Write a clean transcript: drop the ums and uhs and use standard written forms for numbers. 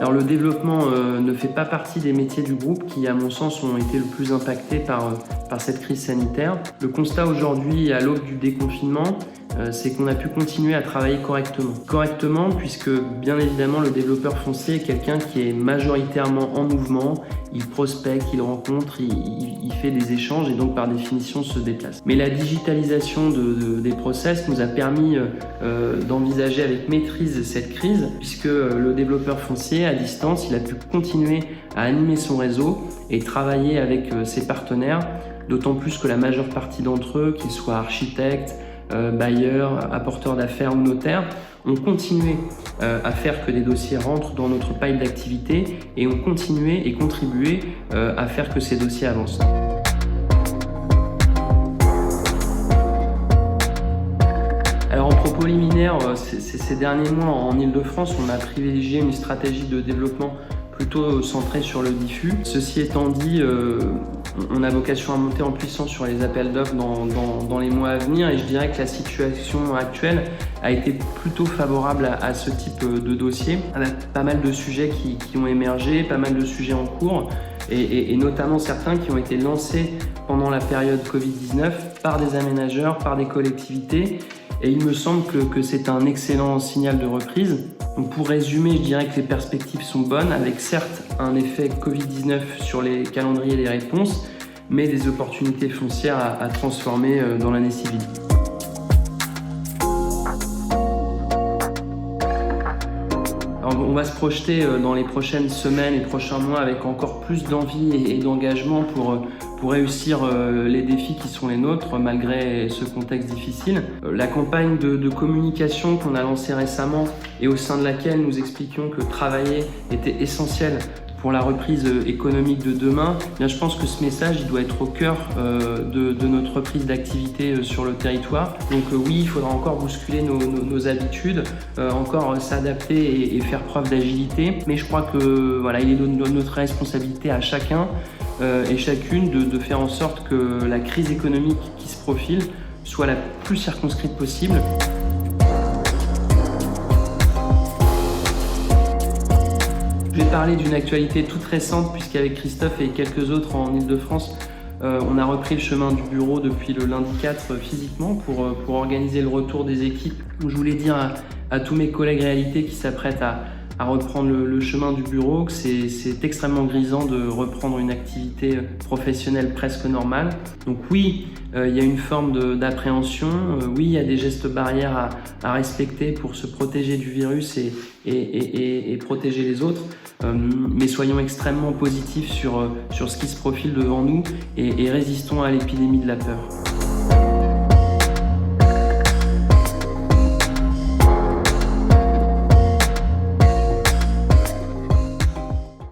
Alors le développement ne fait pas partie des métiers du groupe qui, à mon sens, ont été le plus impactés par cette crise sanitaire. Le constat aujourd'hui, à l'aube du déconfinement, c'est qu'on a pu continuer à travailler correctement. Correctement puisque, bien évidemment, le développeur foncier est quelqu'un qui est majoritairement en mouvement, il prospecte, il rencontre, il fait des échanges et donc par définition se déplace. Mais la digitalisation des process nous a permis d'envisager avec maîtrise cette crise puisque le développeur foncier à distance, il a pu continuer à animer son réseau et travailler avec ses partenaires, d'autant plus que la majeure partie d'entre eux, qu'ils soient architectes, bailleurs, apporteurs d'affaires ou notaires, ont continué à faire que des dossiers rentrent dans notre pipe d'activité et ont continué et contribué à faire que ces dossiers avancent. Alors en propos liminaire, ces derniers mois en Ile-de-France, on a privilégié une stratégie de développement plutôt centrée sur le diffus. Ceci étant dit, on a vocation à monter en puissance sur les appels d'offres dans les mois à venir et je dirais que la situation actuelle a été plutôt favorable à ce type de dossier. Avec pas mal de sujets qui ont émergé, pas mal de sujets en cours et notamment certains qui ont été lancés pendant la période Covid-19 par des aménageurs, par des collectivités. Et il me semble que c'est un excellent signal de reprise. Donc pour résumer, je dirais que les perspectives sont bonnes, avec certes un effet Covid-19 sur les calendriers et les réponses, mais des opportunités foncières à transformer dans l'année civile. Alors on va se projeter dans les prochaines semaines et prochains mois avec encore plus d'envie et d'engagement pour réussir les défis qui sont les nôtres malgré ce contexte difficile. La campagne de communication qu'on a lancée récemment et au sein de laquelle nous expliquions que travailler était essentiel pour la reprise économique de demain, bien, je pense que ce message il doit être au cœur de notre reprise d'activité sur le territoire. Donc oui, il faudra encore bousculer nos habitudes, encore s'adapter et faire preuve d'agilité. Mais je crois que voilà, il est de notre responsabilité à chacun et chacune de faire en sorte que la crise économique qui se profile soit la plus circonscrite possible. Je vais parler d'une actualité toute récente puisqu'avec Christophe et quelques autres en Ile-de-France, on a repris le chemin du bureau depuis le lundi 4 physiquement pour organiser le retour des équipes. Je voulais dire à tous mes collègues réalité qui s'apprêtent à reprendre le chemin du bureau que c'est extrêmement grisant de reprendre une activité professionnelle presque normale. Donc oui, il y a une forme d'appréhension, oui, il y a des gestes barrières à respecter pour se protéger du virus et protéger les autres. Mais soyons extrêmement positifs sur ce qui se profile devant nous et résistons à l'épidémie de la peur.